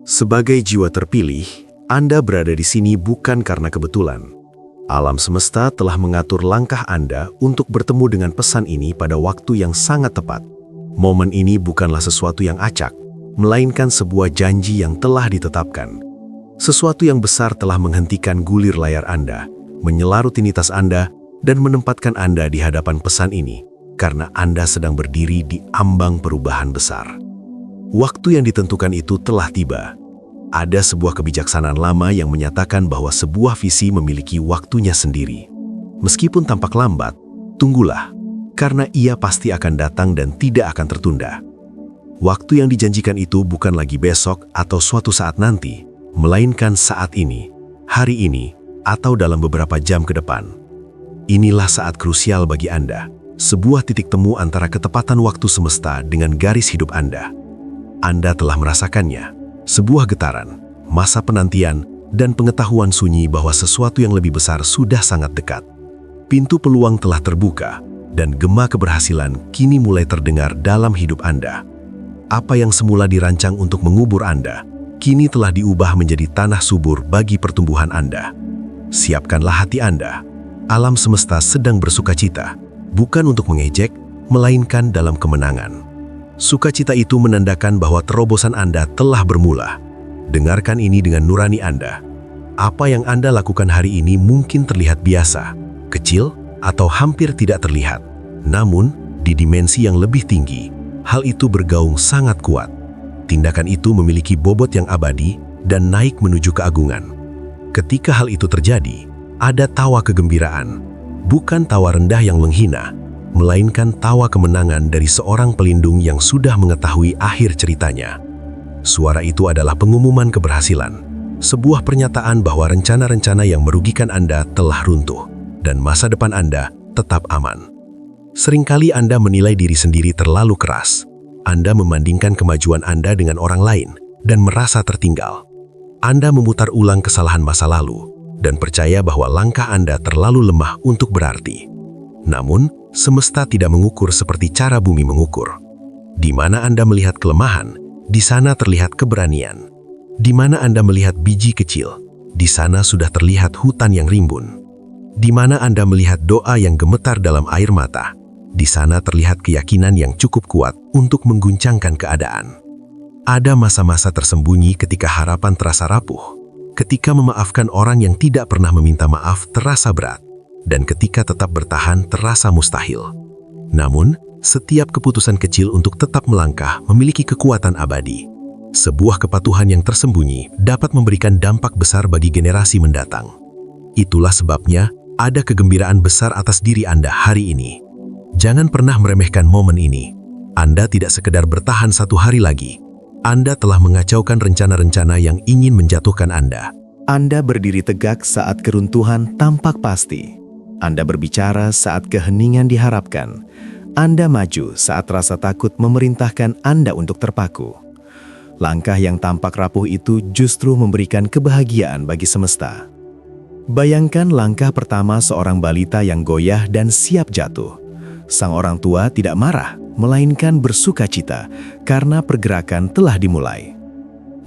Sebagai jiwa terpilih, Anda berada di sini bukan karena kebetulan. Alam semesta telah mengatur langkah Anda untuk bertemu dengan pesan ini pada waktu yang sangat tepat. Momen ini bukanlah sesuatu yang acak, melainkan sebuah janji yang telah ditetapkan. Sesuatu yang besar telah menghentikan gulir layar Anda, menyela rutinitas Anda, dan menempatkan Anda di hadapan pesan ini, karena Anda sedang berdiri di ambang perubahan besar. Waktu yang ditentukan itu telah tiba. Ada sebuah kebijaksanaan lama yang menyatakan bahwa sebuah visi memiliki waktunya sendiri. Meskipun tampak lambat, tunggulah, karena ia pasti akan datang dan tidak akan tertunda. Waktu yang dijanjikan itu bukan lagi besok atau suatu saat nanti, melainkan saat ini, hari ini, atau dalam beberapa jam ke depan. Inilah saat krusial bagi Anda, sebuah titik temu antara ketepatan waktu semesta dengan garis hidup Anda. Anda telah merasakannya. Sebuah getaran, masa penantian, dan pengetahuan sunyi bahwa sesuatu yang lebih besar sudah sangat dekat. Pintu peluang telah terbuka, dan gema keberhasilan kini mulai terdengar dalam hidup Anda. Apa yang semula dirancang untuk mengubur Anda, kini telah diubah menjadi tanah subur bagi pertumbuhan Anda. Siapkanlah hati Anda. Alam semesta sedang bersukacita, bukan untuk mengejek, melainkan dalam kemenangan. Sukacita itu menandakan bahwa terobosan Anda telah bermula. Dengarkan ini dengan nurani Anda. Apa yang Anda lakukan hari ini mungkin terlihat biasa, kecil, atau hampir tidak terlihat. Namun, di dimensi yang lebih tinggi, hal itu bergaung sangat kuat. Tindakan itu memiliki bobot yang abadi dan naik menuju keagungan. Ketika hal itu terjadi, ada tawa kegembiraan, bukan tawa rendah yang menghina, melainkan tawa kemenangan dari seorang pelindung yang sudah mengetahui akhir ceritanya. Suara itu adalah pengumuman keberhasilan, sebuah pernyataan bahwa rencana-rencana yang merugikan Anda telah runtuh, dan masa depan Anda tetap aman. Seringkali Anda menilai diri sendiri terlalu keras. Anda membandingkan kemajuan Anda dengan orang lain, dan merasa tertinggal. Anda memutar ulang kesalahan masa lalu, dan percaya bahwa langkah Anda terlalu lemah untuk berarti. Namun, semesta tidak mengukur seperti cara bumi mengukur. Di mana Anda melihat kelemahan, di sana terlihat keberanian. Di mana Anda melihat biji kecil, di sana sudah terlihat hutan yang rimbun. Di mana Anda melihat doa yang gemetar dalam air mata, di sana terlihat keyakinan yang cukup kuat untuk mengguncangkan keadaan. Ada masa-masa tersembunyi ketika harapan terasa rapuh, ketika memaafkan orang yang tidak pernah meminta maaf terasa berat, dan ketika tetap bertahan terasa mustahil. Namun, setiap keputusan kecil untuk tetap melangkah memiliki kekuatan abadi. Sebuah kepatuhan yang tersembunyi dapat memberikan dampak besar bagi generasi mendatang. Itulah sebabnya ada kegembiraan besar atas diri Anda hari ini. Jangan pernah meremehkan momen ini. Anda tidak sekedar bertahan satu hari lagi. Anda telah mengacaukan rencana-rencana yang ingin menjatuhkan Anda. Anda berdiri tegak saat keruntuhan tampak pasti. Anda berbicara saat keheningan diharapkan. Anda maju saat rasa takut memerintahkan Anda untuk terpaku. Langkah yang tampak rapuh itu justru memberikan kebahagiaan bagi semesta. Bayangkan langkah pertama seorang balita yang goyah dan siap jatuh. Sang orang tua tidak marah, melainkan bersukacita karena pergerakan telah dimulai.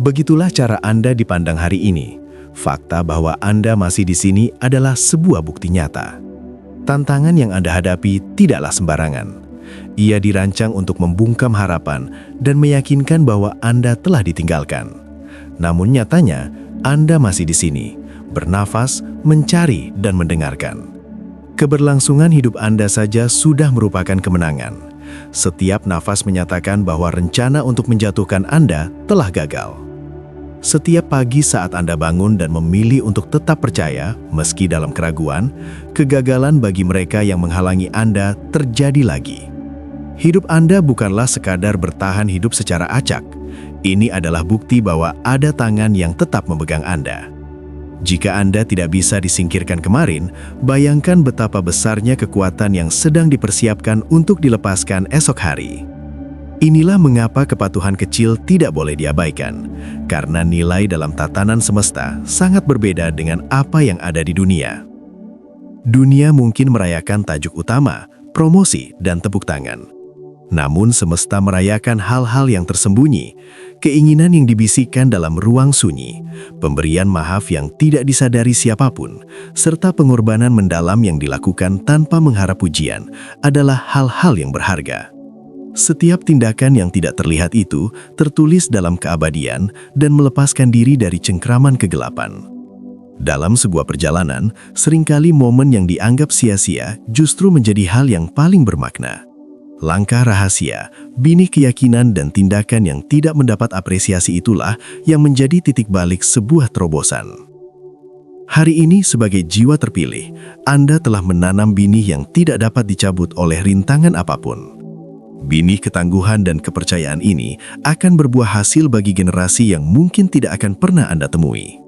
Begitulah cara Anda dipandang hari ini. Fakta bahwa Anda masih di sini adalah sebuah bukti nyata. Tantangan yang Anda hadapi tidaklah sembarangan. Ia dirancang untuk membungkam harapan dan meyakinkan bahwa Anda telah ditinggalkan. Namun nyatanya, Anda masih di sini, bernafas, mencari, dan mendengarkan. Keberlangsungan hidup Anda saja sudah merupakan kemenangan. Setiap nafas menyatakan bahwa rencana untuk menjatuhkan Anda telah gagal. Setiap pagi saat Anda bangun dan memilih untuk tetap percaya, meski dalam keraguan, kegagalan bagi mereka yang menghalangi Anda terjadi lagi. Hidup Anda bukanlah sekadar bertahan hidup secara acak. Ini adalah bukti bahwa ada tangan yang tetap memegang Anda. Jika Anda tidak bisa disingkirkan kemarin, bayangkan betapa besarnya kekuatan yang sedang dipersiapkan untuk dilepaskan esok hari. Inilah mengapa kepatuhan kecil tidak boleh diabaikan, karena nilai dalam tatanan semesta sangat berbeda dengan apa yang ada di dunia. Dunia mungkin merayakan tajuk utama, promosi, dan tepuk tangan. Namun semesta merayakan hal-hal yang tersembunyi, keinginan yang dibisikkan dalam ruang sunyi, pemberian maaf yang tidak disadari siapapun, serta pengorbanan mendalam yang dilakukan tanpa mengharap pujian adalah hal-hal yang berharga. Setiap tindakan yang tidak terlihat itu tertulis dalam keabadian dan melepaskan diri dari cengkraman kegelapan. Dalam sebuah perjalanan, seringkali momen yang dianggap sia-sia justru menjadi hal yang paling bermakna. Langkah rahasia, binih keyakinan dan tindakan yang tidak mendapat apresiasi itulah yang menjadi titik balik sebuah terobosan. Hari ini sebagai jiwa terpilih, Anda telah menanam binih yang tidak dapat dicabut oleh rintangan apapun. Binih ketangguhan dan kepercayaan ini akan berbuah hasil bagi generasi yang mungkin tidak akan pernah Anda temui.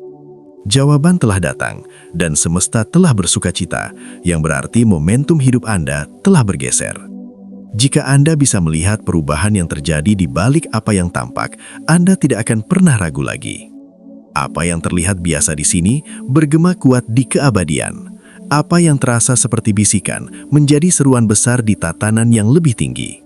Jawaban telah datang dan semesta telah bersukacita, yang berarti momentum hidup Anda telah bergeser. Jika Anda bisa melihat perubahan yang terjadi di balik apa yang tampak, Anda tidak akan pernah ragu lagi. Apa yang terlihat biasa di sini bergema kuat di keabadian. Apa yang terasa seperti bisikan menjadi seruan besar di tatanan yang lebih tinggi.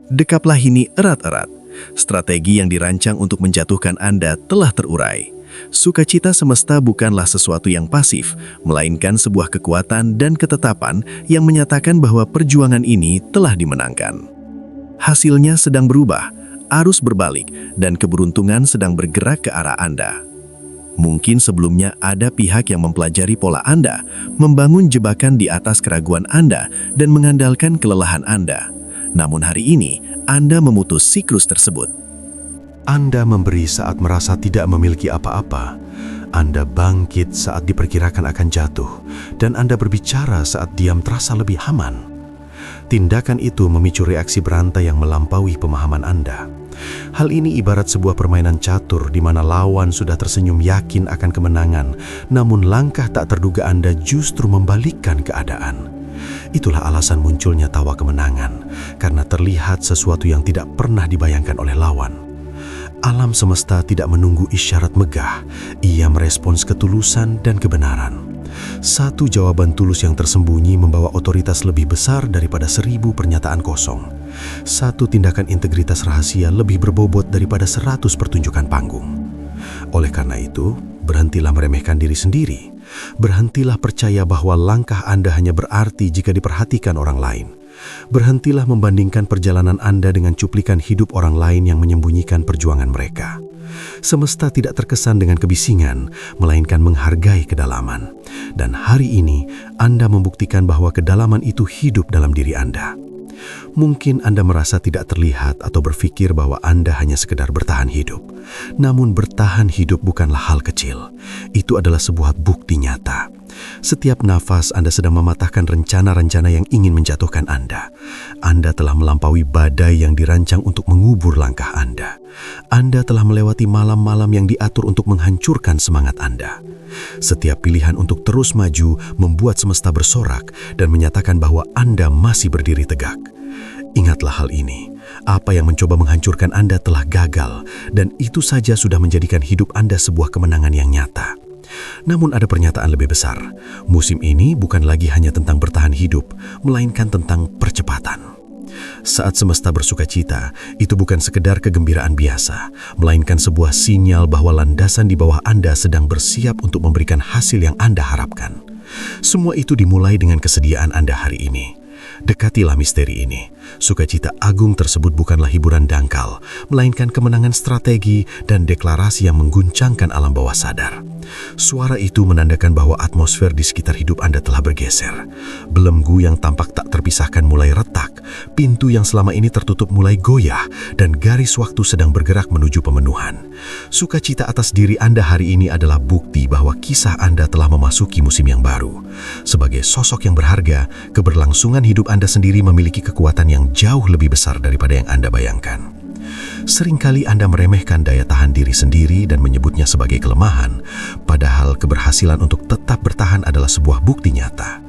Dekaplah ini erat-erat. Strategi yang dirancang untuk menjatuhkan Anda telah terurai. Sukacita semesta bukanlah sesuatu yang pasif, melainkan sebuah kekuatan dan ketetapan yang menyatakan bahwa perjuangan ini telah dimenangkan. Hasilnya sedang berubah, arus berbalik, dan keberuntungan sedang bergerak ke arah Anda. Mungkin sebelumnya ada pihak yang mempelajari pola Anda, membangun jebakan di atas keraguan Anda, dan mengandalkan kelelahan Anda. Namun hari ini, Anda memutus siklus tersebut. Anda memberi saat merasa tidak memiliki apa-apa. Anda bangkit saat diperkirakan akan jatuh, dan Anda berbicara saat diam terasa lebih aman. Tindakan itu memicu reaksi berantai yang melampaui pemahaman Anda. Hal ini ibarat sebuah permainan catur di mana lawan sudah tersenyum yakin akan kemenangan, namun langkah tak terduga Anda justru membalikkan keadaan. Itulah alasan munculnya tawa kemenangan, karena terlihat sesuatu yang tidak pernah dibayangkan oleh lawan. Alam semesta tidak menunggu isyarat megah, ia merespons ketulusan dan kebenaran. Satu jawaban tulus yang tersembunyi membawa otoritas lebih besar daripada 1000 pernyataan kosong. Satu tindakan integritas rahasia lebih berbobot daripada 100 pertunjukan panggung. Oleh karena itu, berhentilah meremehkan diri sendiri. Berhentilah percaya bahwa langkah Anda hanya berarti jika diperhatikan orang lain. Berhentilah membandingkan perjalanan Anda dengan cuplikan hidup orang lain yang menyembunyikan perjuangan mereka. Semesta tidak terkesan dengan kebisingan, melainkan menghargai kedalaman. Dan hari ini, Anda membuktikan bahwa kedalaman itu hidup dalam diri Anda. Mungkin Anda merasa tidak terlihat atau berpikir bahwa Anda hanya sekedar bertahan hidup. Namun bertahan hidup bukanlah hal kecil. Itu adalah sebuah bukti nyata. Setiap nafas Anda sedang mematahkan rencana-rencana yang ingin menjatuhkan Anda. Anda telah melampaui badai yang dirancang untuk mengubur langkah Anda. Anda telah melewati malam-malam yang diatur untuk menghancurkan semangat Anda. Setiap pilihan untuk terus maju membuat semesta bersorak dan menyatakan bahwa Anda masih berdiri tegak. Ingatlah hal ini. Apa yang mencoba menghancurkan Anda telah gagal, dan itu saja sudah menjadikan hidup Anda sebuah kemenangan yang nyata. Namun ada pernyataan lebih besar. Musim ini bukan lagi hanya tentang bertahan hidup, melainkan tentang percepatan. Saat semesta bersukacita, itu bukan sekedar kegembiraan biasa, melainkan sebuah sinyal bahwa landasan di bawah Anda sedang bersiap untuk memberikan hasil yang Anda harapkan. Semua itu dimulai dengan kesediaan Anda hari ini. Dekatilah misteri ini. Sukacita agung tersebut bukanlah hiburan dangkal, melainkan kemenangan strategi dan deklarasi yang mengguncangkan alam bawah sadar. Suara itu menandakan bahwa atmosfer di sekitar hidup Anda telah bergeser. Belenggu yang tampak tak terpisahkan mulai retak, pintu yang selama ini tertutup mulai goyah, dan garis waktu sedang bergerak menuju pemenuhan. Sukacita atas diri Anda hari ini adalah bukti bahwa kisah Anda telah memasuki musim yang baru. Sebagai sosok yang berharga, keberlangsungan hidup Anda sendiri memiliki kekuatan yang jauh lebih besar daripada yang Anda bayangkan. Seringkali Anda meremehkan daya tahan diri sendiri dan menyebutnya sebagai kelemahan, padahal keberhasilan untuk tetap bertahan adalah sebuah bukti nyata.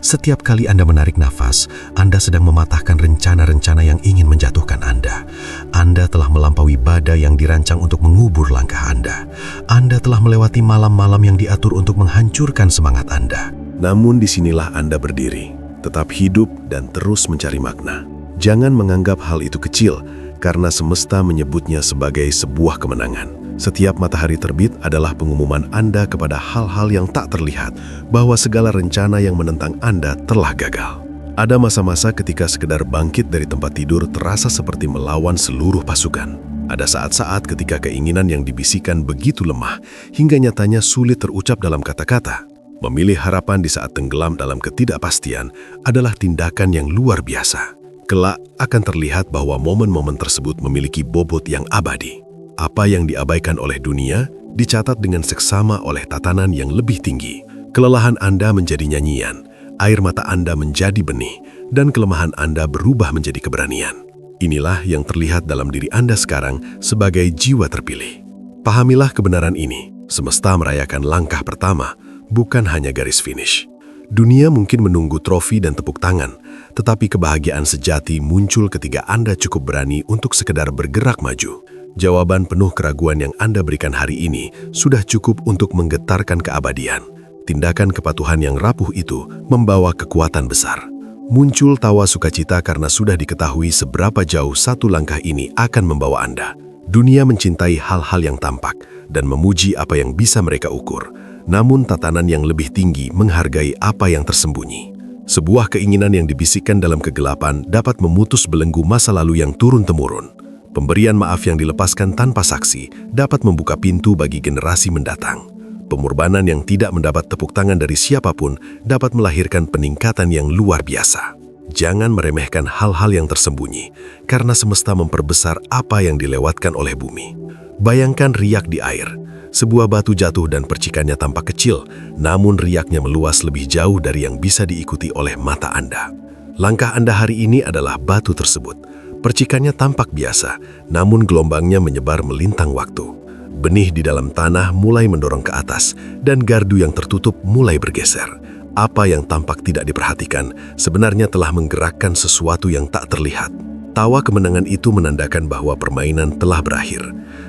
Setiap kali Anda menarik nafas, Anda sedang mematahkan rencana-rencana yang ingin menjatuhkan Anda. Anda telah melampaui badai yang dirancang untuk mengubur langkah Anda. Anda telah melewati malam-malam yang diatur untuk menghancurkan semangat Anda. Namun disinilah Anda berdiri, tetap hidup dan terus mencari makna. Jangan menganggap hal itu kecil, karena semesta menyebutnya sebagai sebuah kemenangan. Setiap matahari terbit adalah pengumuman Anda kepada hal-hal yang tak terlihat bahwa segala rencana yang menentang Anda telah gagal. Ada masa-masa ketika sekedar bangkit dari tempat tidur terasa seperti melawan seluruh pasukan. Ada saat-saat ketika keinginan yang dibisikkan begitu lemah hingga nyatanya sulit terucap dalam kata-kata. Memilih harapan di saat tenggelam dalam ketidakpastian adalah tindakan yang luar biasa. Kelak akan terlihat bahwa momen-momen tersebut memiliki bobot yang abadi. Apa yang diabaikan oleh dunia dicatat dengan seksama oleh tatanan yang lebih tinggi. Kelelahan Anda menjadi nyanyian, air mata Anda menjadi benih, dan kelemahan Anda berubah menjadi keberanian. Inilah yang terlihat dalam diri Anda sekarang sebagai jiwa terpilih. Pahamilah kebenaran ini, semesta merayakan langkah pertama, bukan hanya garis finish. Dunia mungkin menunggu trofi dan tepuk tangan, tetapi kebahagiaan sejati muncul ketika Anda cukup berani untuk sekedar bergerak maju. Jawaban penuh keraguan yang Anda berikan hari ini sudah cukup untuk menggetarkan keabadian. Tindakan kepatuhan yang rapuh itu membawa kekuatan besar. Muncul tawa sukacita karena sudah diketahui seberapa jauh satu langkah ini akan membawa Anda. Dunia mencintai hal-hal yang tampak dan memuji apa yang bisa mereka ukur. Namun tatanan yang lebih tinggi menghargai apa yang tersembunyi. Sebuah keinginan yang dibisikkan dalam kegelapan dapat memutus belenggu masa lalu yang turun-temurun. Pemberian maaf yang dilepaskan tanpa saksi dapat membuka pintu bagi generasi mendatang. Pengorbanan yang tidak mendapat tepuk tangan dari siapapun dapat melahirkan peningkatan yang luar biasa. Jangan meremehkan hal-hal yang tersembunyi, karena semesta memperbesar apa yang dilewatkan oleh bumi. Bayangkan riak di air. Sebuah batu jatuh dan percikannya tampak kecil, namun riaknya meluas lebih jauh dari yang bisa diikuti oleh mata Anda. Langkah Anda hari ini adalah batu tersebut. Percikannya tampak biasa, namun gelombangnya menyebar melintang waktu. Benih di dalam tanah mulai mendorong ke atas, dan gardu yang tertutup mulai bergeser. Apa yang tampak tidak diperhatikan sebenarnya telah menggerakkan sesuatu yang tak terlihat. Tawa kemenangan itu menandakan bahwa permainan telah berakhir.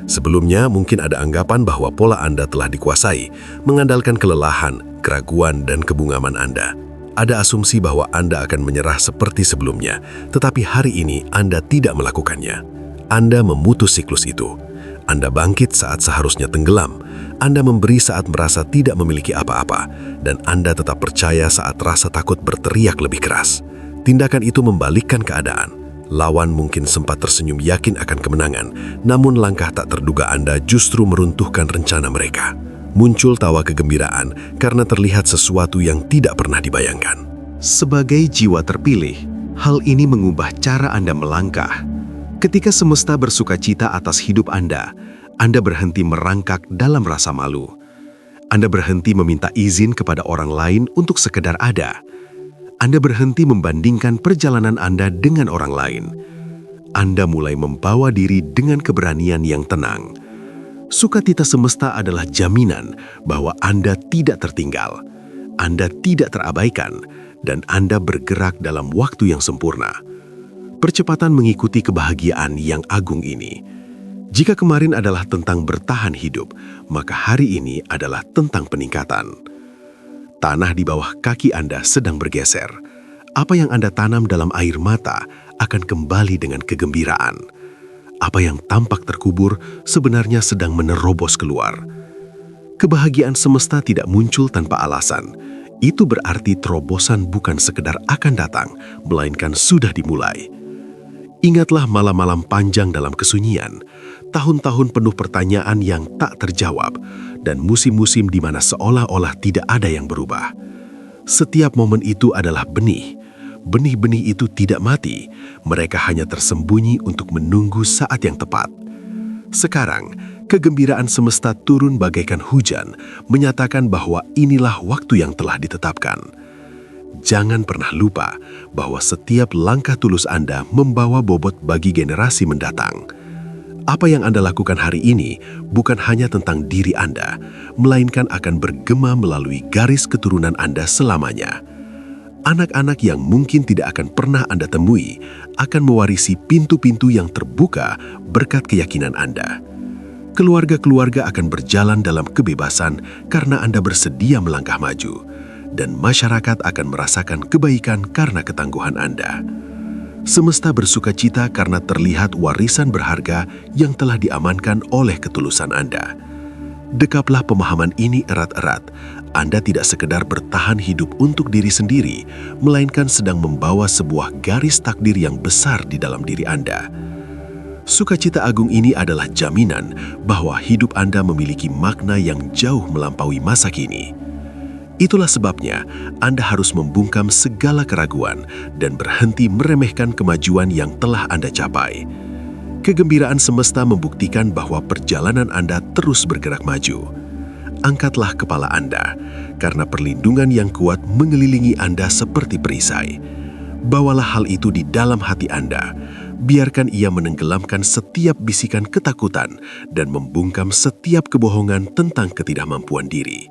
Sebelumnya mungkin ada anggapan bahwa pola Anda telah dikuasai, mengandalkan kelelahan, keraguan, dan kebungaman Anda. Ada asumsi bahwa Anda akan menyerah seperti sebelumnya, tetapi hari ini Anda tidak melakukannya. Anda memutus siklus itu. Anda bangkit saat seharusnya tenggelam. Anda memberi saat merasa tidak memiliki apa-apa, dan Anda tetap percaya saat rasa takut berteriak lebih keras. Tindakan itu membalikkan keadaan. Lawan mungkin sempat tersenyum yakin akan kemenangan, namun langkah tak terduga Anda justru meruntuhkan rencana mereka. Muncul tawa kegembiraan karena terlihat sesuatu yang tidak pernah dibayangkan. Sebagai jiwa terpilih, hal ini mengubah cara Anda melangkah. Ketika semesta bersukacita atas hidup Anda berhenti merangkak dalam rasa malu. Anda berhenti meminta izin kepada orang lain untuk sekedar ada. Anda berhenti membandingkan perjalanan Anda dengan orang lain. Anda mulai membawa diri dengan keberanian yang tenang. Sukacita semesta adalah jaminan bahwa Anda tidak tertinggal, Anda tidak terabaikan, dan Anda bergerak dalam waktu yang sempurna. Percepatan mengikuti kebahagiaan yang agung ini. Jika kemarin adalah tentang bertahan hidup, maka hari ini adalah tentang peningkatan. Tanah di bawah kaki Anda sedang bergeser. Apa yang Anda tanam dalam air mata akan kembali dengan kegembiraan. Apa yang tampak terkubur sebenarnya sedang menerobos keluar. Kebahagiaan semesta tidak muncul tanpa alasan. Itu berarti terobosan bukan sekedar akan datang, melainkan sudah dimulai. Ingatlah malam-malam panjang dalam kesunyian, tahun-tahun penuh pertanyaan yang tak terjawab, dan musim-musim di mana seolah-olah tidak ada yang berubah. Setiap momen itu adalah benih. Benih-benih itu tidak mati, mereka hanya tersembunyi untuk menunggu saat yang tepat. Sekarang, kegembiraan semesta turun bagaikan hujan, menyatakan bahwa inilah waktu yang telah ditetapkan. Jangan pernah lupa bahwa setiap langkah tulus Anda membawa bobot bagi generasi mendatang. Apa yang Anda lakukan hari ini bukan hanya tentang diri Anda, melainkan akan bergema melalui garis keturunan Anda selamanya. Anak-anak yang mungkin tidak akan pernah Anda temui akan mewarisi pintu-pintu yang terbuka berkat keyakinan Anda. Keluarga-keluarga akan berjalan dalam kebebasan karena Anda bersedia melangkah maju, dan masyarakat akan merasakan kebaikan karena ketangguhan Anda. Semesta bersukacita karena terlihat warisan berharga yang telah diamankan oleh ketulusan Anda. Dekaplah pemahaman ini erat-erat. Anda tidak sekedar bertahan hidup untuk diri sendiri, melainkan sedang membawa sebuah garis takdir yang besar di dalam diri Anda. Sukacita agung ini adalah jaminan bahwa hidup Anda memiliki makna yang jauh melampaui masa kini. Itulah sebabnya Anda harus membungkam segala keraguan dan berhenti meremehkan kemajuan yang telah Anda capai. Kegembiraan semesta membuktikan bahwa perjalanan Anda terus bergerak maju. Angkatlah kepala Anda, karena perlindungan yang kuat mengelilingi Anda seperti perisai. Bawalah hal itu di dalam hati Anda. Biarkan ia menenggelamkan setiap bisikan ketakutan dan membungkam setiap kebohongan tentang ketidakmampuan diri.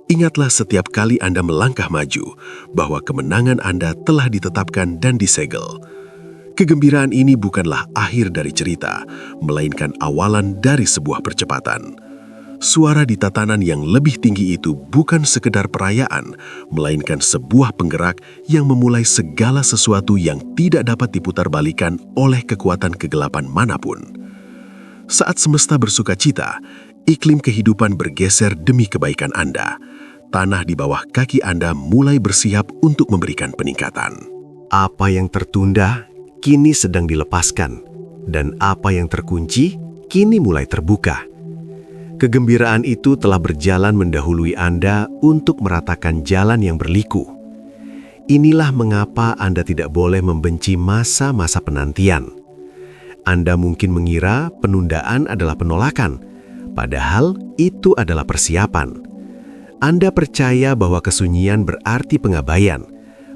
Ingatlah setiap kali Anda melangkah maju, bahwa kemenangan Anda telah ditetapkan dan disegel. Kegembiraan ini bukanlah akhir dari cerita, melainkan awalan dari sebuah percepatan. Suara di tatanan yang lebih tinggi itu bukan sekedar perayaan, melainkan sebuah penggerak yang memulai segala sesuatu yang tidak dapat diputarbalikan oleh kekuatan kegelapan manapun. Saat semesta bersukacita, iklim kehidupan bergeser demi kebaikan Anda. Tanah di bawah kaki Anda mulai bersiap untuk memberikan peningkatan. Apa yang tertunda kini sedang dilepaskan, dan apa yang terkunci kini mulai terbuka. Kegembiraan itu telah berjalan mendahului Anda untuk meratakan jalan yang berliku. Inilah mengapa Anda tidak boleh membenci masa-masa penantian. Anda mungkin mengira penundaan adalah penolakan, padahal itu adalah persiapan. Anda percaya bahwa kesunyian berarti pengabaian,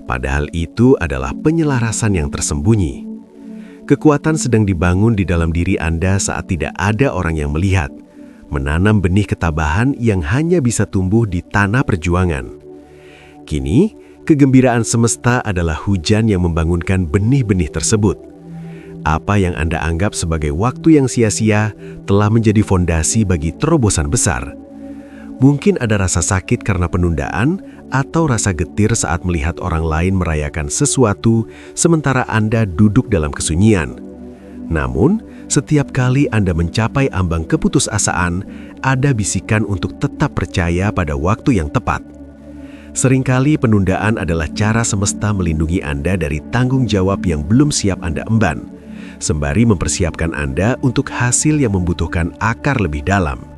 padahal itu adalah penyelarasan yang tersembunyi. Kekuatan sedang dibangun di dalam diri Anda saat tidak ada orang yang melihat, menanam benih ketabahan yang hanya bisa tumbuh di tanah perjuangan. Kini, kegembiraan semesta adalah hujan yang membangunkan benih-benih tersebut. Apa yang Anda anggap sebagai waktu yang sia-sia telah menjadi fondasi bagi terobosan besar. Mungkin ada rasa sakit karena penundaan atau rasa getir saat melihat orang lain merayakan sesuatu sementara Anda duduk dalam kesunyian. Namun, setiap kali Anda mencapai ambang keputusasaan, ada bisikan untuk tetap percaya pada waktu yang tepat. Seringkali penundaan adalah cara semesta melindungi Anda dari tanggung jawab yang belum siap Anda emban, sembari mempersiapkan Anda untuk hasil yang membutuhkan akar lebih dalam.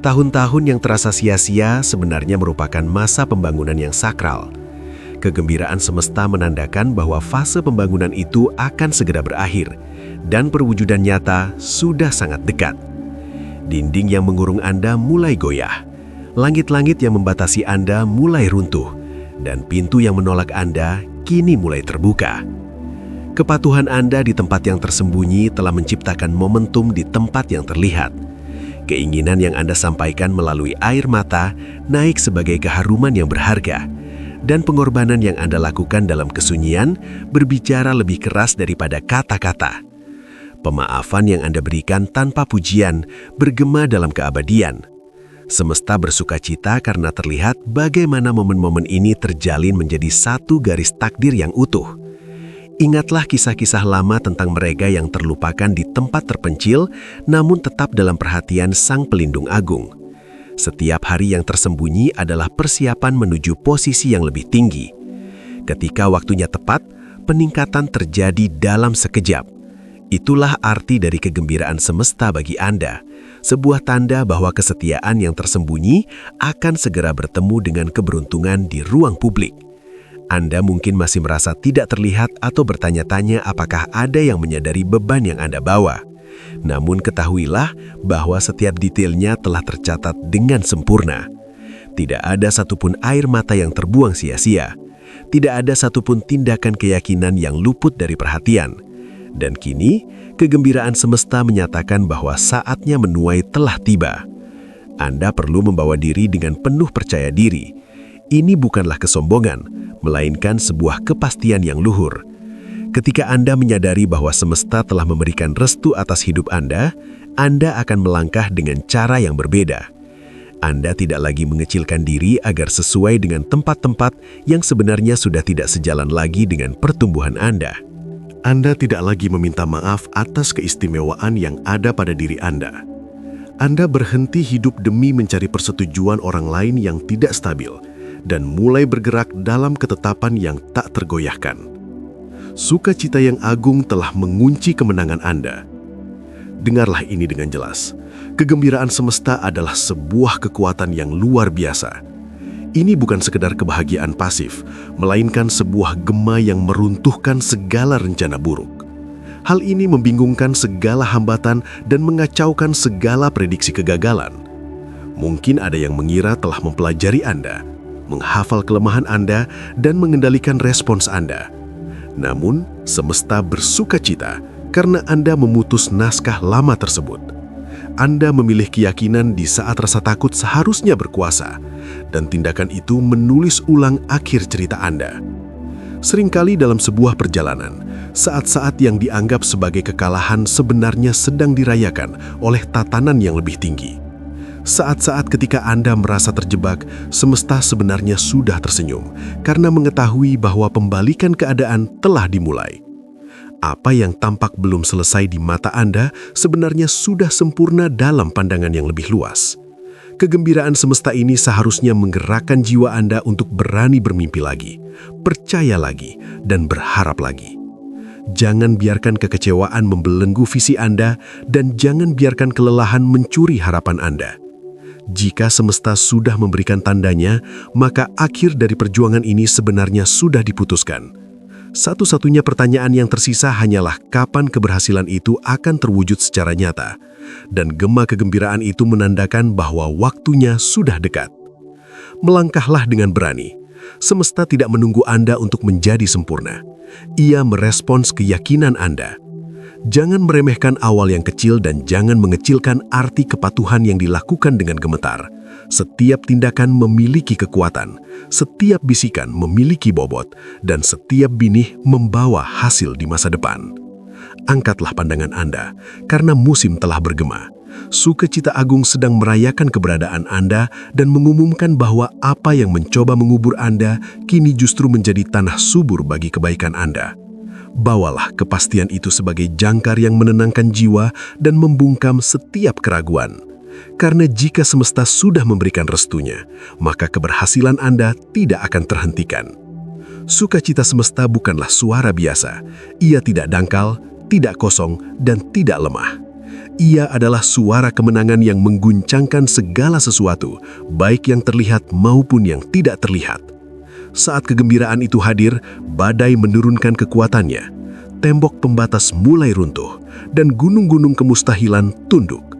Tahun-tahun yang terasa sia-sia sebenarnya merupakan masa pembangunan yang sakral. Kegembiraan semesta menandakan bahwa fase pembangunan itu akan segera berakhir, dan perwujudan nyata sudah sangat dekat. Dinding yang mengurung Anda mulai goyah, langit-langit yang membatasi Anda mulai runtuh, dan pintu yang menolak Anda kini mulai terbuka. Kepatuhan Anda di tempat yang tersembunyi telah menciptakan momentum di tempat yang terlihat. Keinginan yang Anda sampaikan melalui air mata naik sebagai keharuman yang berharga, dan pengorbanan yang Anda lakukan dalam kesunyian berbicara lebih keras daripada kata-kata. Pemaafan yang Anda berikan tanpa pujian bergema dalam keabadian. Semesta bersukacita karena terlihat bagaimana momen-momen ini terjalin menjadi satu garis takdir yang utuh. Ingatlah kisah-kisah lama tentang mereka yang terlupakan di tempat terpencil, namun tetap dalam perhatian Sang Pelindung Agung. Setiap hari yang tersembunyi adalah persiapan menuju posisi yang lebih tinggi. Ketika waktunya tepat, peningkatan terjadi dalam sekejap. Itulah arti dari kegembiraan semesta bagi Anda, sebuah tanda bahwa kesetiaan yang tersembunyi akan segera bertemu dengan keberuntungan di ruang publik. Anda mungkin masih merasa tidak terlihat atau bertanya-tanya apakah ada yang menyadari beban yang Anda bawa. Namun ketahuilah bahwa setiap detailnya telah tercatat dengan sempurna. Tidak ada satupun air mata yang terbuang sia-sia. Tidak ada satupun tindakan keyakinan yang luput dari perhatian. Dan kini, kegembiraan semesta menyatakan bahwa saatnya menuai telah tiba. Anda perlu membawa diri dengan penuh percaya diri. Ini bukanlah kesombongan, melainkan sebuah kepastian yang luhur. Ketika Anda menyadari bahwa semesta telah memberikan restu atas hidup Anda akan melangkah dengan cara yang berbeda. Anda tidak lagi mengecilkan diri agar sesuai dengan tempat-tempat yang sebenarnya sudah tidak sejalan lagi dengan pertumbuhan Anda. Anda tidak lagi meminta maaf atas keistimewaan yang ada pada diri Anda. Anda berhenti hidup demi mencari persetujuan orang lain yang tidak stabil dan mulai bergerak dalam ketetapan yang tak tergoyahkan. Sukacita yang agung telah mengunci kemenangan Anda. Dengarlah ini dengan jelas. Kegembiraan semesta adalah sebuah kekuatan yang luar biasa. Ini bukan sekedar kebahagiaan pasif, melainkan sebuah gema yang meruntuhkan segala rencana buruk. Hal ini membingungkan segala hambatan dan mengacaukan segala prediksi kegagalan. Mungkin ada yang mengira telah mempelajari Anda, menghafal kelemahan Anda, dan mengendalikan respons Anda. Namun, semesta bersukacita karena Anda memutus naskah lama tersebut. Anda memilih keyakinan di saat rasa takut seharusnya berkuasa, dan tindakan itu menulis ulang akhir cerita Anda. Seringkali dalam sebuah perjalanan, saat-saat yang dianggap sebagai kekalahan sebenarnya sedang dirayakan oleh tatanan yang lebih tinggi. Saat-saat ketika Anda merasa terjebak, semesta sebenarnya sudah tersenyum karena mengetahui bahwa pembalikan keadaan telah dimulai. Apa yang tampak belum selesai di mata Anda sebenarnya sudah sempurna dalam pandangan yang lebih luas. Kegembiraan semesta ini seharusnya menggerakkan jiwa Anda untuk berani bermimpi lagi, percaya lagi, dan berharap lagi. Jangan biarkan kekecewaan membelenggu visi Anda dan jangan biarkan kelelahan mencuri harapan Anda. Jika semesta sudah memberikan tandanya, maka akhir dari perjuangan ini sebenarnya sudah diputuskan. Satu-satunya pertanyaan yang tersisa hanyalah kapan keberhasilan itu akan terwujud secara nyata, dan gema kegembiraan itu menandakan bahwa waktunya sudah dekat. Melangkahlah dengan berani. Semesta tidak menunggu Anda untuk menjadi sempurna. Ia merespons keyakinan Anda. Jangan meremehkan awal yang kecil dan jangan mengecilkan arti kepatuhan yang dilakukan dengan gemetar. Setiap tindakan memiliki kekuatan, setiap bisikan memiliki bobot, dan setiap binih membawa hasil di masa depan. Angkatlah pandangan Anda, karena musim telah bergema. Sukacita agung sedang merayakan keberadaan Anda dan mengumumkan bahwa apa yang mencoba mengubur Anda kini justru menjadi tanah subur bagi kebaikan Anda. Bawalah kepastian itu sebagai jangkar yang menenangkan jiwa dan membungkam setiap keraguan. Karena jika semesta sudah memberikan restunya, maka keberhasilan Anda tidak akan terhentikan. Sukacita semesta bukanlah suara biasa. Ia tidak dangkal, tidak kosong, dan tidak lemah. Ia adalah suara kemenangan yang mengguncangkan segala sesuatu, baik yang terlihat maupun yang tidak terlihat. Saat kegembiraan itu hadir, badai menurunkan kekuatannya. Tembok pembatas mulai runtuh, dan gunung-gunung kemustahilan tunduk.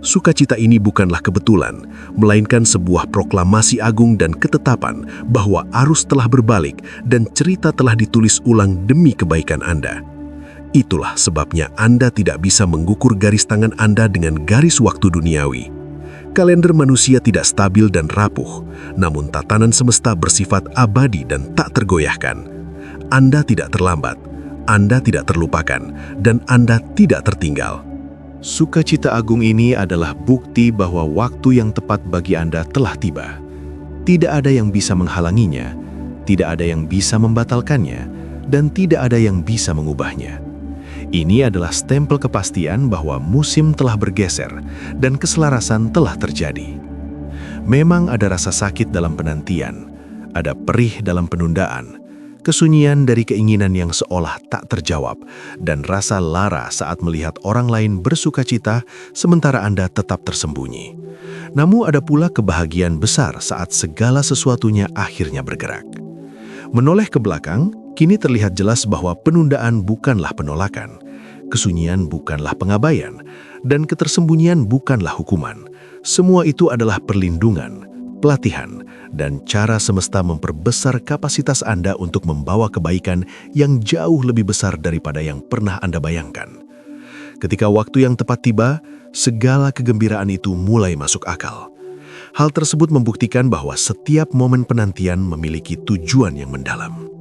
Sukacita ini bukanlah kebetulan, melainkan sebuah proklamasi agung dan ketetapan bahwa arus telah berbalik dan cerita telah ditulis ulang demi kebaikan Anda. Itulah sebabnya Anda tidak bisa mengukur garis tangan Anda dengan garis waktu duniawi. Kalender manusia tidak stabil dan rapuh, namun tatanan semesta bersifat abadi dan tak tergoyahkan. Anda tidak terlambat, Anda tidak terlupakan, dan Anda tidak tertinggal. Sukacita agung ini adalah bukti bahwa waktu yang tepat bagi Anda telah tiba. Tidak ada yang bisa menghalanginya, tidak ada yang bisa membatalkannya, dan tidak ada yang bisa mengubahnya. Ini adalah stempel kepastian bahwa musim telah bergeser dan keselarasan telah terjadi. Memang ada rasa sakit dalam penantian, ada perih dalam penundaan, kesunyian dari keinginan yang seolah tak terjawab, dan rasa lara saat melihat orang lain bersukacita sementara Anda tetap tersembunyi. Namun ada pula kebahagiaan besar saat segala sesuatunya akhirnya bergerak. Menoleh ke belakang, kini terlihat jelas bahwa penundaan bukanlah penolakan, kesunyian bukanlah pengabaian, dan ketersembunyian bukanlah hukuman. Semua itu adalah perlindungan, pelatihan, dan cara semesta memperbesar kapasitas Anda untuk membawa kebaikan yang jauh lebih besar daripada yang pernah Anda bayangkan. Ketika waktu yang tepat tiba, segala kegembiraan itu mulai masuk akal. Hal tersebut membuktikan bahwa setiap momen penantian memiliki tujuan yang mendalam.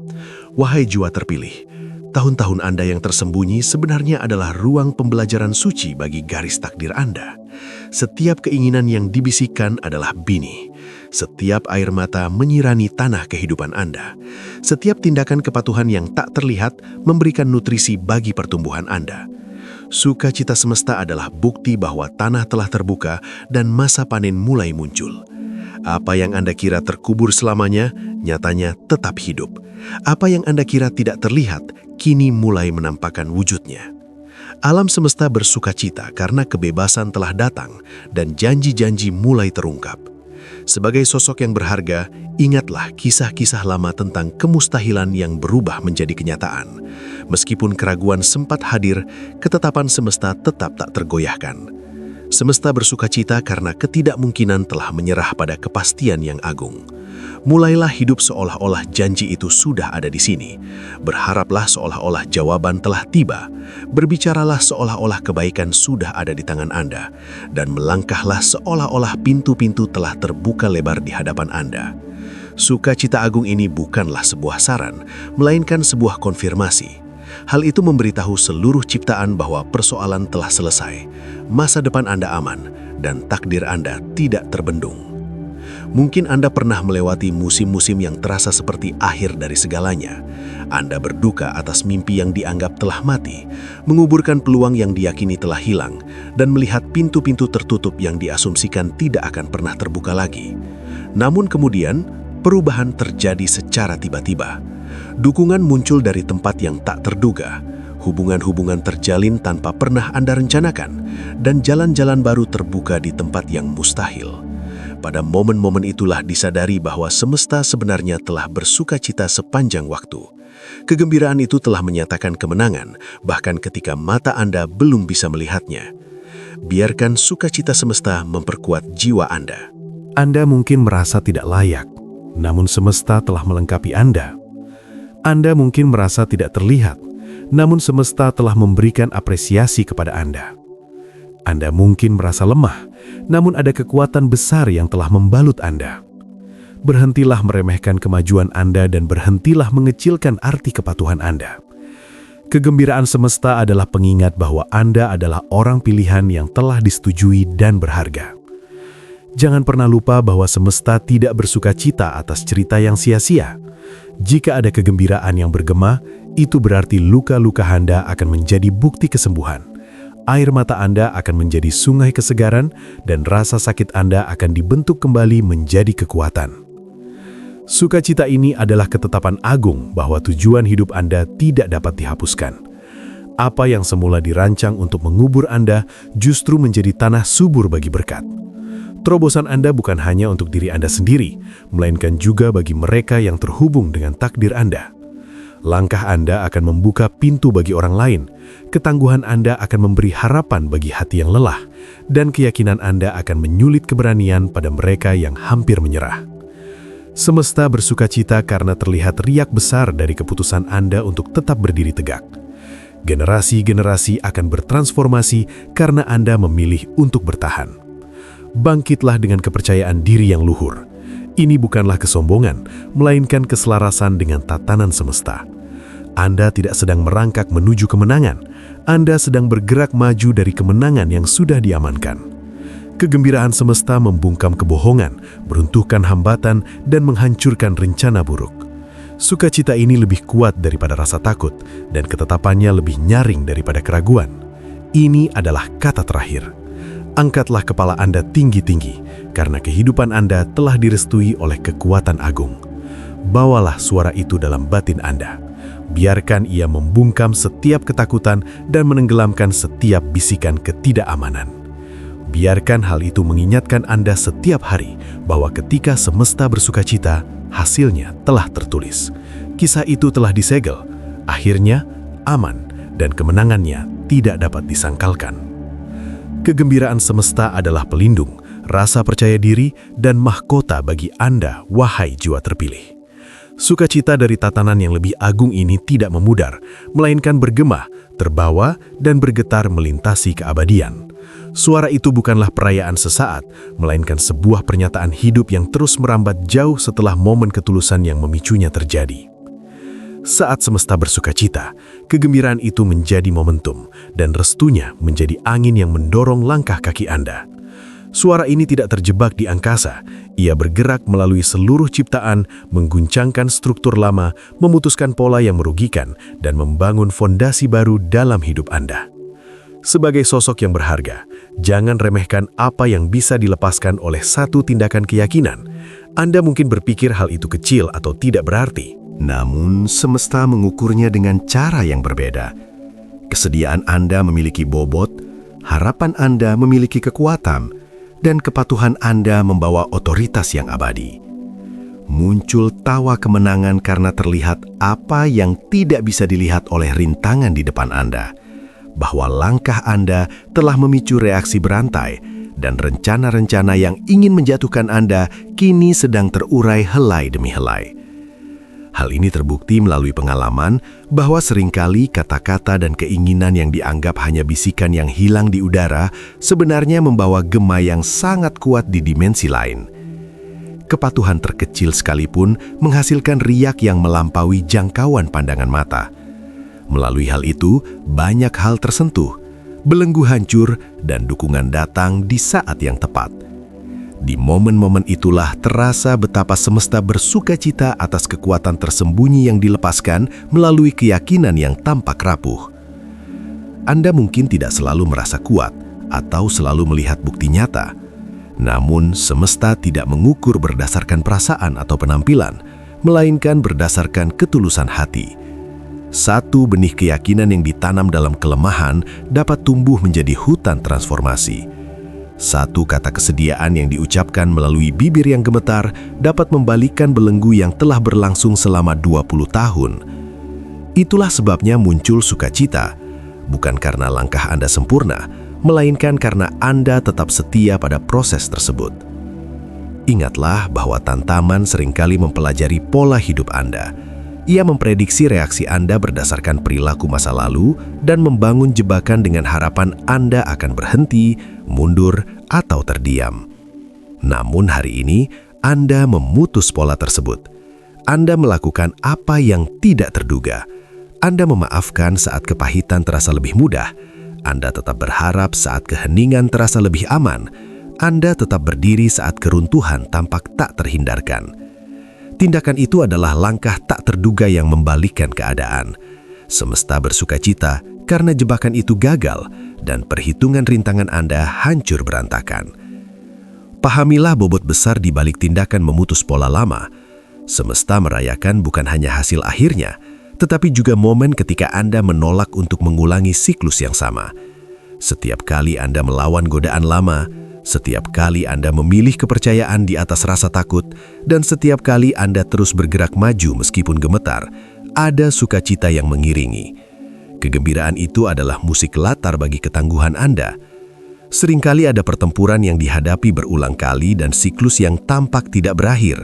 Wahai jiwa terpilih, tahun-tahun Anda yang tersembunyi sebenarnya adalah ruang pembelajaran suci bagi garis takdir Anda. Setiap keinginan yang dibisikkan adalah benih. Setiap air mata menyirani tanah kehidupan Anda. Setiap tindakan kepatuhan yang tak terlihat memberikan nutrisi bagi pertumbuhan Anda. Sukacita semesta adalah bukti bahwa tanah telah terbuka dan masa panen mulai muncul. Apa yang Anda kira terkubur selamanya, nyatanya tetap hidup. Apa yang Anda kira tidak terlihat, kini mulai menampakkan wujudnya. Alam semesta bersukacita karena kebebasan telah datang dan janji-janji mulai terungkap. Sebagai sosok yang berharga, ingatlah kisah-kisah lama tentang kemustahilan yang berubah menjadi kenyataan. Meskipun keraguan sempat hadir, ketetapan semesta tetap tak tergoyahkan. Semesta bersukacita karena ketidakmungkinan telah menyerah pada kepastian yang agung. Mulailah hidup seolah-olah janji itu sudah ada di sini. Berharaplah seolah-olah jawaban telah tiba. Berbicaralah seolah-olah kebaikan sudah ada di tangan Anda. Dan melangkahlah seolah-olah pintu-pintu telah terbuka lebar di hadapan Anda. Sukacita agung ini bukanlah sebuah saran, melainkan sebuah konfirmasi. Hal itu memberitahu seluruh ciptaan bahwa persoalan telah selesai. Masa depan Anda aman, dan takdir Anda tidak terbendung. Mungkin Anda pernah melewati musim-musim yang terasa seperti akhir dari segalanya. Anda berduka atas mimpi yang dianggap telah mati, menguburkan peluang yang diyakini telah hilang, dan melihat pintu-pintu tertutup yang diasumsikan tidak akan pernah terbuka lagi. Namun kemudian, perubahan terjadi secara tiba-tiba. Dukungan muncul dari tempat yang tak terduga. Hubungan-hubungan terjalin tanpa pernah Anda rencanakan, dan jalan-jalan baru terbuka di tempat yang mustahil. Pada momen-momen itulah disadari bahwa semesta sebenarnya telah bersukacita sepanjang waktu. Kegembiraan itu telah menyatakan kemenangan, bahkan ketika mata Anda belum bisa melihatnya. Biarkan sukacita semesta memperkuat jiwa Anda. Anda mungkin merasa tidak layak, namun semesta telah melengkapi Anda. Anda mungkin merasa tidak terlihat, namun semesta telah memberikan apresiasi kepada Anda. Anda mungkin merasa lemah, namun ada kekuatan besar yang telah membalut Anda. Berhentilah meremehkan kemajuan Anda dan berhentilah mengecilkan arti kepatuhan Anda. Kegembiraan semesta adalah pengingat bahwa Anda adalah orang pilihan yang telah disetujui dan berharga. Jangan pernah lupa bahwa semesta tidak bersukacita atas cerita yang sia-sia. Jika ada kegembiraan yang bergema, itu berarti luka-luka Anda akan menjadi bukti kesembuhan. Air mata Anda akan menjadi sungai kesegaran, dan rasa sakit Anda akan dibentuk kembali menjadi kekuatan. Sukacita ini adalah ketetapan agung bahwa tujuan hidup Anda tidak dapat dihapuskan. Apa yang semula dirancang untuk mengubur Anda justru menjadi tanah subur bagi berkat. Terobosan Anda bukan hanya untuk diri Anda sendiri, melainkan juga bagi mereka yang terhubung dengan takdir Anda. Langkah Anda akan membuka pintu bagi orang lain, ketangguhan Anda akan memberi harapan bagi hati yang lelah, dan keyakinan Anda akan menyulit keberanian pada mereka yang hampir menyerah. Semesta bersukacita karena terlihat riak besar dari keputusan Anda untuk tetap berdiri tegak. Generasi-generasi akan bertransformasi karena Anda memilih untuk bertahan. Bangkitlah dengan kepercayaan diri yang luhur. Ini bukanlah kesombongan, melainkan keselarasan dengan tatanan semesta. Anda tidak sedang merangkak menuju kemenangan. Anda sedang bergerak maju dari kemenangan yang sudah diamankan. Kegembiraan semesta membungkam kebohongan, meruntuhkan hambatan, dan menghancurkan rencana buruk. Sukacita ini lebih kuat daripada rasa takut, dan ketetapannya lebih nyaring daripada keraguan. Ini adalah kata terakhir. Angkatlah kepala Anda tinggi-tinggi, karena kehidupan Anda telah direstui oleh kekuatan agung. Bawalah suara itu dalam batin Anda. Biarkan ia membungkam setiap ketakutan dan menenggelamkan setiap bisikan ketidakamanan. Biarkan hal itu mengingatkan Anda setiap hari bahwa ketika semesta bersukacita, hasilnya telah tertulis. Kisah itu telah disegel, akhirnya aman, dan kemenangannya tidak dapat disangkalkan. Kegembiraan semesta adalah pelindung, rasa percaya diri, dan mahkota bagi Anda, wahai jiwa terpilih. Sukacita dari tatanan yang lebih agung ini tidak memudar, melainkan bergema, terbawa, dan bergetar melintasi keabadian. Suara itu bukanlah perayaan sesaat, melainkan sebuah pernyataan hidup yang terus merambat jauh setelah momen ketulusan yang memicunya terjadi. Saat semesta bersukacita, kegembiraan itu menjadi momentum, dan restunya menjadi angin yang mendorong langkah kaki Anda. Suara ini tidak terjebak di angkasa. Ia bergerak melalui seluruh ciptaan, mengguncangkan struktur lama, memutuskan pola yang merugikan, dan membangun fondasi baru dalam hidup Anda. Sebagai sosok yang berharga, jangan remehkan apa yang bisa dilepaskan oleh satu tindakan keyakinan. Anda mungkin berpikir hal itu kecil atau tidak berarti. Namun, semesta mengukurnya dengan cara yang berbeda. Kesediaan Anda memiliki bobot, harapan Anda memiliki kekuatan, dan kepatuhan Anda membawa otoritas yang abadi. Muncul tawa kemenangan karena terlihat apa yang tidak bisa dilihat oleh rintangan di depan Anda, bahwa langkah Anda telah memicu reaksi berantai, dan rencana-rencana yang ingin menjatuhkan Anda kini sedang terurai helai demi helai. Hal ini terbukti melalui pengalaman bahwa seringkali kata-kata dan keinginan yang dianggap hanya bisikan yang hilang di udara sebenarnya membawa gema yang sangat kuat di dimensi lain. Kepatuhan terkecil sekalipun menghasilkan riak yang melampaui jangkauan pandangan mata. Melalui hal itu, banyak hal tersentuh, belenggu hancur, dan dukungan datang di saat yang tepat. Di momen-momen itulah terasa betapa semesta bersukacita atas kekuatan tersembunyi yang dilepaskan melalui keyakinan yang tampak rapuh. Anda mungkin tidak selalu merasa kuat atau selalu melihat bukti nyata. Namun, semesta tidak mengukur berdasarkan perasaan atau penampilan, melainkan berdasarkan ketulusan hati. Satu benih keyakinan yang ditanam dalam kelemahan dapat tumbuh menjadi hutan transformasi. Satu kata kesediaan yang diucapkan melalui bibir yang gemetar dapat membalikan belenggu yang telah berlangsung selama 20 tahun. Itulah sebabnya muncul sukacita, bukan karena langkah Anda sempurna, melainkan karena Anda tetap setia pada proses tersebut. Ingatlah bahwa tantaman seringkali mempelajari pola hidup Anda. Ia memprediksi reaksi Anda berdasarkan perilaku masa lalu dan membangun jebakan dengan harapan Anda akan berhenti, mundur, atau terdiam. Namun hari ini, Anda memutus pola tersebut. Anda melakukan apa yang tidak terduga. Anda memaafkan saat kepahitan terasa lebih mudah. Anda tetap berharap saat keheningan terasa lebih aman. Anda tetap berdiri saat keruntuhan tampak tak terhindarkan. Tindakan itu adalah langkah tak terduga yang membalikkan keadaan. Semesta bersukacita karena jebakan itu gagal dan perhitungan rintangan Anda hancur berantakan. Pahamilah bobot besar di balik tindakan memutus pola lama. Semesta merayakan bukan hanya hasil akhirnya, tetapi juga momen ketika Anda menolak untuk mengulangi siklus yang sama. Setiap kali Anda melawan godaan lama, setiap kali Anda memilih kepercayaan di atas rasa takut, dan setiap kali Anda terus bergerak maju meskipun gemetar, ada sukacita yang mengiringi. Kegembiraan itu adalah musik latar bagi ketangguhan Anda. Seringkali ada pertempuran yang dihadapi berulang kali dan siklus yang tampak tidak berakhir.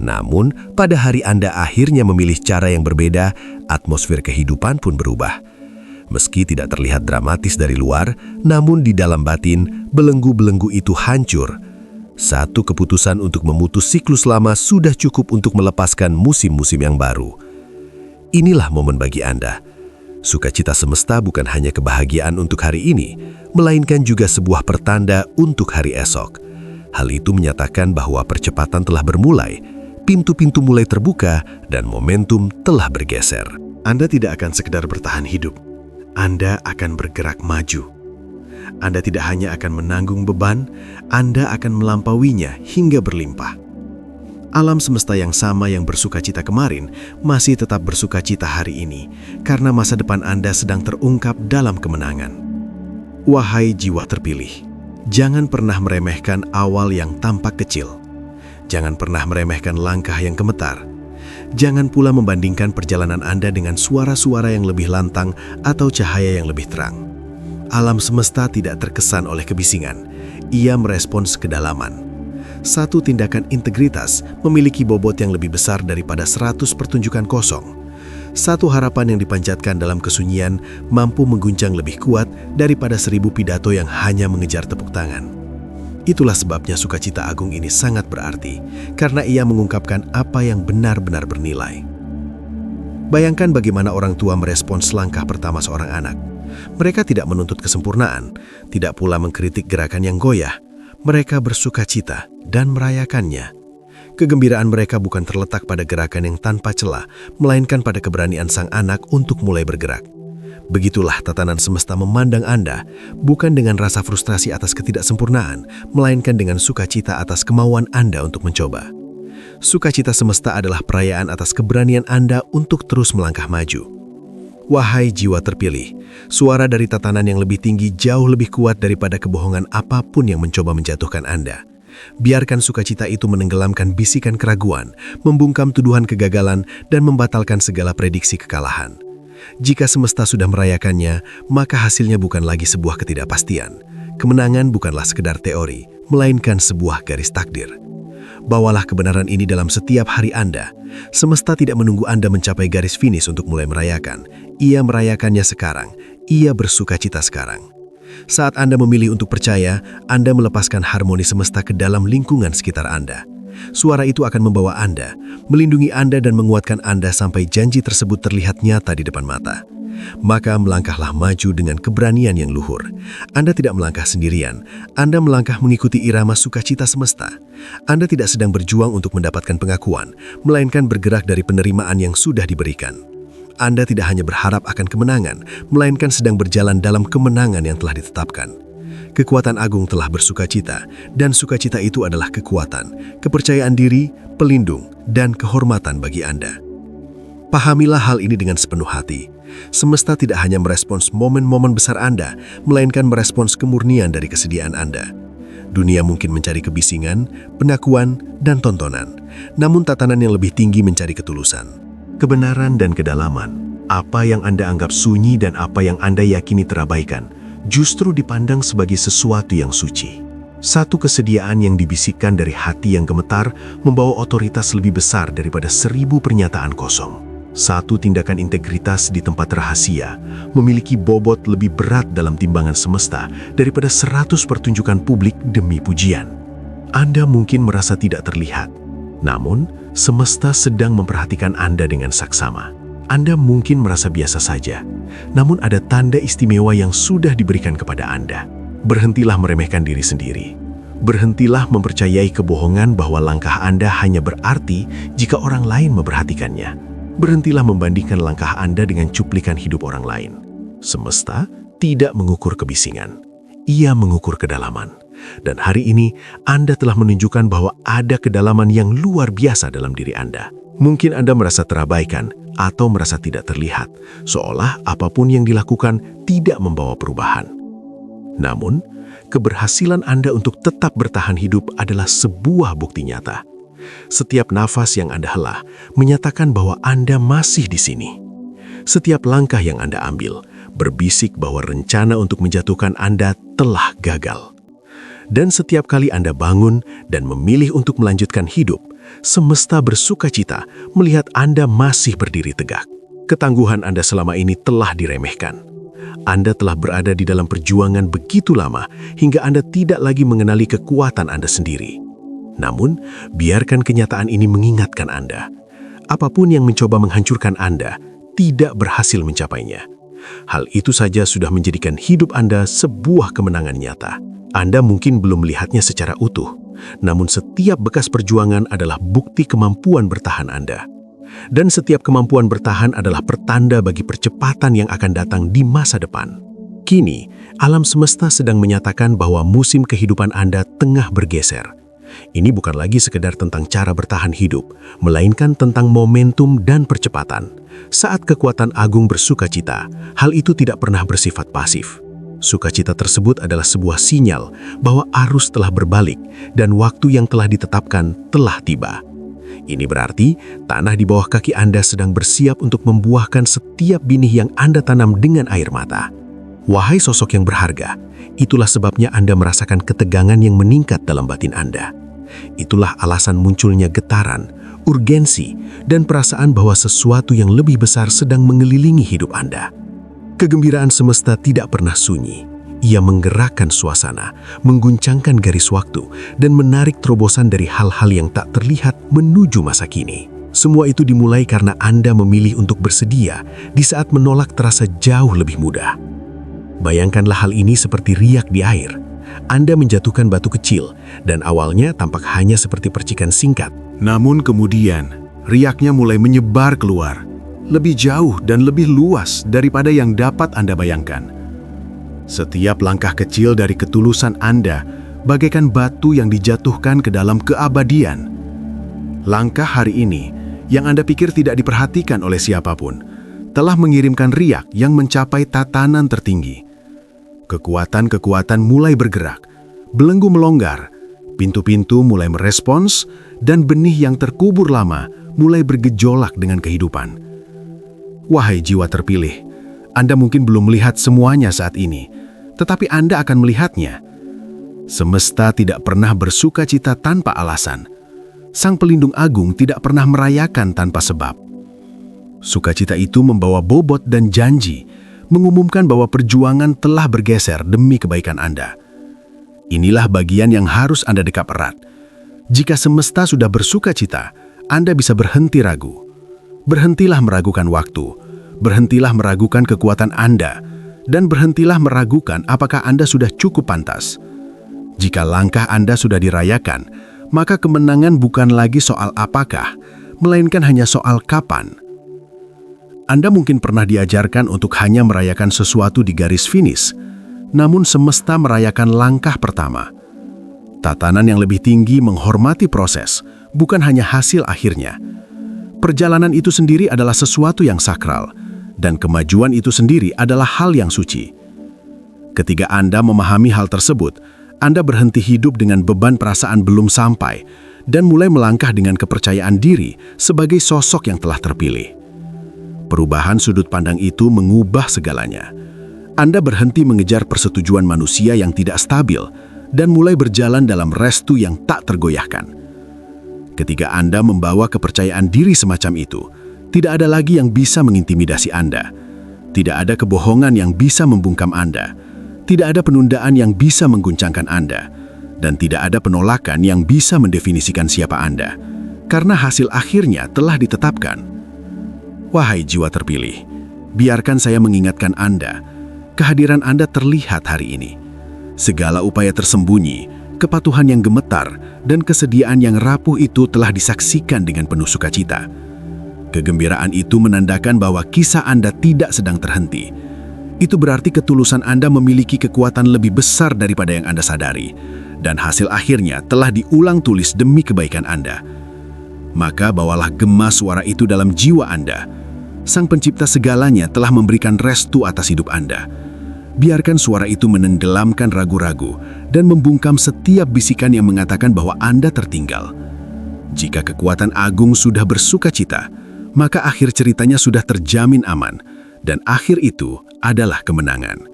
Namun, pada hari Anda akhirnya memilih cara yang berbeda, atmosfer kehidupan pun berubah. Meski tidak terlihat dramatis dari luar, namun di dalam batin, belenggu-belenggu itu hancur. Satu keputusan untuk memutus siklus lama sudah cukup untuk melepaskan musim-musim yang baru. Inilah momen bagi Anda. Sukacita semesta bukan hanya kebahagiaan untuk hari ini, melainkan juga sebuah pertanda untuk hari esok. Hal itu menyatakan bahwa percepatan telah bermulai, pintu-pintu mulai terbuka, dan momentum telah bergeser. Anda tidak akan sekedar bertahan hidup. Anda akan bergerak maju. Anda tidak hanya akan menanggung beban, Anda akan melampauinya hingga berlimpah. Alam semesta yang sama yang bersukacita kemarin masih tetap bersukacita hari ini karena masa depan Anda sedang terungkap dalam kemenangan. Wahai jiwa terpilih, jangan pernah meremehkan awal yang tampak kecil. Jangan pernah meremehkan langkah yang gemetar. Jangan pula membandingkan perjalanan Anda dengan suara-suara yang lebih lantang atau cahaya yang lebih terang. Alam semesta tidak terkesan oleh kebisingan. Ia merespons kedalaman. Satu tindakan integritas memiliki bobot yang lebih besar daripada 100 pertunjukan kosong. Satu harapan yang dipanjatkan dalam kesunyian mampu mengguncang lebih kuat daripada 1000 pidato yang hanya mengejar tepuk tangan. Itulah sebabnya sukacita agung ini sangat berarti, karena ia mengungkapkan apa yang benar-benar bernilai. Bayangkan bagaimana orang tua merespons langkah pertama seorang anak. Mereka tidak menuntut kesempurnaan, tidak pula mengkritik gerakan yang goyah. Mereka bersukacita dan merayakannya. Kegembiraan mereka bukan terletak pada gerakan yang tanpa celah, melainkan pada keberanian sang anak untuk mulai bergerak. Begitulah tatanan semesta memandang Anda, bukan dengan rasa frustrasi atas ketidaksempurnaan, melainkan dengan sukacita atas kemauan Anda untuk mencoba. Sukacita semesta adalah perayaan atas keberanian Anda untuk terus melangkah maju. Wahai jiwa terpilih, suara dari tatanan yang lebih tinggi jauh lebih kuat daripada kebohongan apapun yang mencoba menjatuhkan Anda. Biarkan sukacita itu menenggelamkan bisikan keraguan, membungkam tuduhan kegagalan, dan membatalkan segala prediksi kekalahan. Jika semesta sudah merayakannya, maka hasilnya bukan lagi sebuah ketidakpastian. Kemenangan bukanlah sekedar teori, melainkan sebuah garis takdir. Bawalah kebenaran ini dalam setiap hari Anda. Semesta tidak menunggu Anda mencapai garis finish untuk mulai merayakan. Ia merayakannya sekarang. Ia bersukacita sekarang. Saat Anda memilih untuk percaya, Anda melepaskan harmoni semesta ke dalam lingkungan sekitar Anda. Suara itu akan membawa Anda, melindungi Anda dan menguatkan Anda sampai janji tersebut terlihat nyata di depan mata. Maka melangkahlah maju dengan keberanian yang luhur. Anda tidak melangkah sendirian, Anda melangkah mengikuti irama sukacita semesta. Anda tidak sedang berjuang untuk mendapatkan pengakuan, melainkan bergerak dari penerimaan yang sudah diberikan. Anda tidak hanya berharap akan kemenangan, melainkan sedang berjalan dalam kemenangan yang telah ditetapkan. Kekuatan agung telah bersukacita, dan sukacita itu adalah kekuatan, kepercayaan diri, pelindung, dan kehormatan bagi Anda. Pahamilah hal ini dengan sepenuh hati. Semesta tidak hanya merespons momen-momen besar Anda, melainkan merespons kemurnian dari kesediaan Anda. Dunia mungkin mencari kebisingan, pengakuan, dan tontonan, namun tatanan yang lebih tinggi mencari ketulusan. Kebenaran dan kedalaman, apa yang Anda anggap sunyi dan apa yang Anda yakini terabaikan, justru dipandang sebagai sesuatu yang suci. Satu kesediaan yang dibisikkan dari hati yang gemetar membawa otoritas lebih besar daripada 1000 pernyataan kosong. Satu tindakan integritas di tempat rahasia memiliki bobot lebih berat dalam timbangan semesta daripada 100 pertunjukan publik demi pujian. Anda mungkin merasa tidak terlihat, namun semesta sedang memperhatikan Anda dengan saksama. Anda mungkin merasa biasa saja, namun ada tanda istimewa yang sudah diberikan kepada Anda. Berhentilah meremehkan diri sendiri. Berhentilah mempercayai kebohongan bahwa langkah Anda hanya berarti jika orang lain memperhatikannya. Berhentilah membandingkan langkah Anda dengan cuplikan hidup orang lain. Semesta tidak mengukur kebisingan. Ia mengukur kedalaman. Dan hari ini, Anda telah menunjukkan bahwa ada kedalaman yang luar biasa dalam diri Anda. Mungkin Anda merasa terabaikan atau merasa tidak terlihat, seolah apapun yang dilakukan tidak membawa perubahan. Namun, keberhasilan Anda untuk tetap bertahan hidup adalah sebuah bukti nyata. Setiap nafas yang Anda hela menyatakan bahwa Anda masih di sini. Setiap langkah yang Anda ambil berbisik bahwa rencana untuk menjatuhkan Anda telah gagal. Dan setiap kali Anda bangun dan memilih untuk melanjutkan hidup, semesta bersukacita melihat Anda masih berdiri tegak. Ketangguhan Anda selama ini telah diremehkan. Anda telah berada di dalam perjuangan begitu lama hingga Anda tidak lagi mengenali kekuatan Anda sendiri. Namun, biarkan kenyataan ini mengingatkan Anda. Apapun yang mencoba menghancurkan Anda tidak berhasil mencapainya. Hal itu saja sudah menjadikan hidup Anda sebuah kemenangan nyata. Anda mungkin belum melihatnya secara utuh, namun setiap bekas perjuangan adalah bukti kemampuan bertahan Anda. Dan setiap kemampuan bertahan adalah pertanda bagi percepatan yang akan datang di masa depan. Kini, alam semesta sedang menyatakan bahwa musim kehidupan Anda tengah bergeser. Ini bukan lagi sekedar tentang cara bertahan hidup, melainkan tentang momentum dan percepatan. Saat kekuatan agung bersukacita, hal itu tidak pernah bersifat pasif. Sukacita tersebut adalah sebuah sinyal bahwa arus telah berbalik dan waktu yang telah ditetapkan telah tiba. Ini berarti tanah di bawah kaki Anda sedang bersiap untuk membuahkan setiap benih yang Anda tanam dengan air mata. Wahai sosok yang berharga, itulah sebabnya Anda merasakan ketegangan yang meningkat dalam batin Anda. Itulah alasan munculnya getaran, urgensi, dan perasaan bahwa sesuatu yang lebih besar sedang mengelilingi hidup Anda. Kegembiraan semesta tidak pernah sunyi. Ia menggerakkan suasana, mengguncangkan garis waktu, dan menarik terobosan dari hal-hal yang tak terlihat menuju masa kini. Semua itu dimulai karena Anda memilih untuk bersedia di saat menolak terasa jauh lebih mudah. Bayangkanlah hal ini seperti riak di air. Anda menjatuhkan batu kecil dan awalnya tampak hanya seperti percikan singkat. Namun kemudian, riaknya mulai menyebar keluar, lebih jauh dan lebih luas daripada yang dapat Anda bayangkan. Setiap langkah kecil dari ketulusan Anda bagaikan batu yang dijatuhkan ke dalam keabadian. Langkah hari ini, yang Anda pikir tidak diperhatikan oleh siapapun, telah mengirimkan riak yang mencapai tatanan tertinggi. Kekuatan-kekuatan mulai bergerak, belenggu melonggar, pintu-pintu mulai merespons, dan benih yang terkubur lama mulai bergejolak dengan kehidupan. Wahai jiwa terpilih, Anda mungkin belum melihat semuanya saat ini, tetapi Anda akan melihatnya. Semesta tidak pernah bersuka cita tanpa alasan. Sang Pelindung Agung tidak pernah merayakan tanpa sebab. Sukacita itu membawa bobot dan janji, mengumumkan bahwa perjuangan telah bergeser demi kebaikan Anda. Inilah bagian yang harus Anda dekap erat. Jika semesta sudah bersuka cita, Anda bisa berhenti ragu. Berhentilah meragukan waktu, berhentilah meragukan kekuatan Anda, dan berhentilah meragukan apakah Anda sudah cukup pantas. Jika langkah Anda sudah dirayakan, maka kemenangan bukan lagi soal apakah, melainkan hanya soal kapan. Anda mungkin pernah diajarkan untuk hanya merayakan sesuatu di garis finish, namun semesta merayakan langkah pertama. Tatanan yang lebih tinggi menghormati proses, bukan hanya hasil akhirnya. Perjalanan itu sendiri adalah sesuatu yang sakral, dan kemajuan itu sendiri adalah hal yang suci. Ketika Anda memahami hal tersebut, Anda berhenti hidup dengan beban perasaan belum sampai, dan mulai melangkah dengan kepercayaan diri sebagai sosok yang telah terpilih. Perubahan sudut pandang itu mengubah segalanya. Anda berhenti mengejar persetujuan manusia yang tidak stabil dan mulai berjalan dalam restu yang tak tergoyahkan. Ketika Anda membawa kepercayaan diri semacam itu, tidak ada lagi yang bisa mengintimidasi Anda. Tidak ada kebohongan yang bisa membungkam Anda. Tidak ada penundaan yang bisa mengguncangkan Anda. Dan tidak ada penolakan yang bisa mendefinisikan siapa Anda. Karena hasil akhirnya telah ditetapkan. Wahai jiwa terpilih, biarkan saya mengingatkan Anda, kehadiran Anda terlihat hari ini. Segala upaya tersembunyi, kepatuhan yang gemetar, dan kesediaan yang rapuh itu telah disaksikan dengan penuh sukacita. Kegembiraan itu menandakan bahwa kisah Anda tidak sedang terhenti. Itu berarti ketulusan Anda memiliki kekuatan lebih besar daripada yang Anda sadari, dan hasil akhirnya telah diulang tulis demi kebaikan Anda. Maka bawalah gema suara itu dalam jiwa Anda. Sang Pencipta segalanya telah memberikan restu atas hidup Anda. Biarkan suara itu menenggelamkan ragu-ragu dan membungkam setiap bisikan yang mengatakan bahwa Anda tertinggal. Jika kekuatan agung sudah bersuka cita, maka akhir ceritanya sudah terjamin aman, dan akhir itu adalah kemenangan.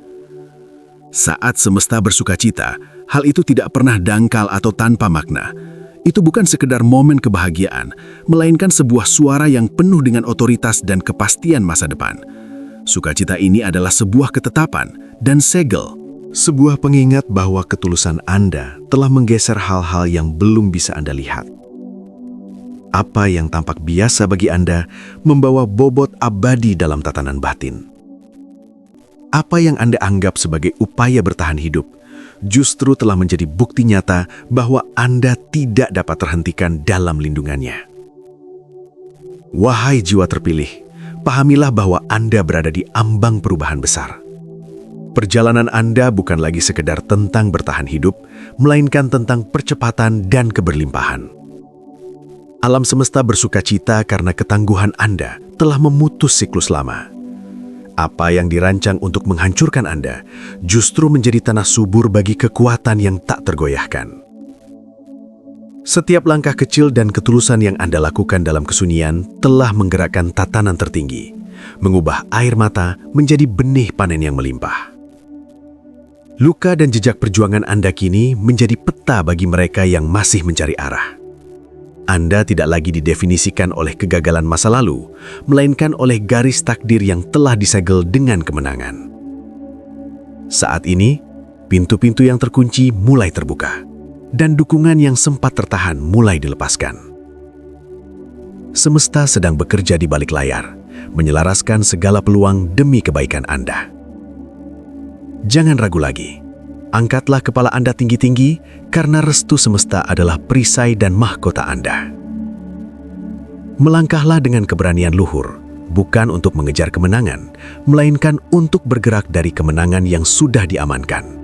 Saat semesta bersuka cita, hal itu tidak pernah dangkal atau tanpa makna. Itu bukan sekedar momen kebahagiaan, melainkan sebuah suara yang penuh dengan otoritas dan kepastian masa depan. Sukacita ini adalah sebuah ketetapan dan segel. Sebuah pengingat bahwa ketulusan Anda telah menggeser hal-hal yang belum bisa Anda lihat. Apa yang tampak biasa bagi Anda membawa bobot abadi dalam tatanan batin. Apa yang Anda anggap sebagai upaya bertahan hidup justru telah menjadi bukti nyata bahwa Anda tidak dapat terhentikan dalam lindungannya. Wahai jiwa terpilih, pahamilah bahwa Anda berada di ambang perubahan besar. Perjalanan Anda bukan lagi sekedar tentang bertahan hidup, melainkan tentang percepatan dan keberlimpahan. Alam semesta bersukacita karena ketangguhan Anda telah memutus siklus lama. Apa yang dirancang untuk menghancurkan Anda justru menjadi tanah subur bagi kekuatan yang tak tergoyahkan. Setiap langkah kecil dan ketulusan yang Anda lakukan dalam kesunyian telah menggerakkan tatanan tertinggi, mengubah air mata menjadi benih panen yang melimpah. Luka dan jejak perjuangan Anda kini menjadi peta bagi mereka yang masih mencari arah. Anda tidak lagi didefinisikan oleh kegagalan masa lalu, melainkan oleh garis takdir yang telah disegel dengan kemenangan. Saat ini, pintu-pintu yang terkunci mulai terbuka, dan dukungan yang sempat tertahan mulai dilepaskan. Semesta sedang bekerja di balik layar, menyelaraskan segala peluang demi kebaikan Anda. Jangan ragu lagi, Angkatlah kepala Anda tinggi-tinggi karena restu semesta adalah perisai dan mahkota Anda. Melangkahlah dengan keberanian luhur, bukan untuk mengejar kemenangan, melainkan untuk bergerak dari kemenangan yang sudah diamankan.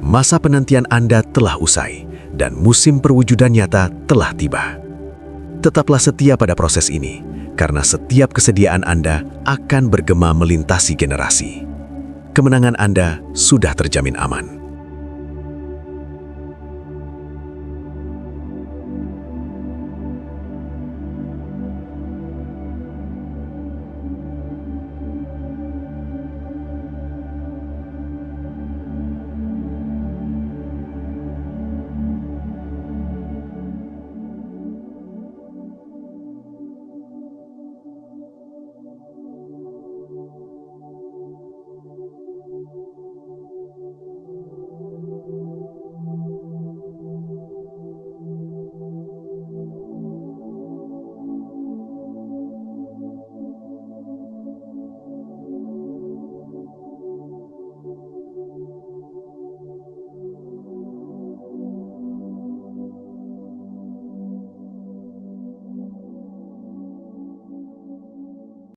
Masa penantian Anda telah usai, dan musim perwujudan nyata telah tiba. Tetaplah setia pada proses ini, karena setiap kesediaan Anda akan bergema melintasi generasi. Kemenangan Anda sudah terjamin aman.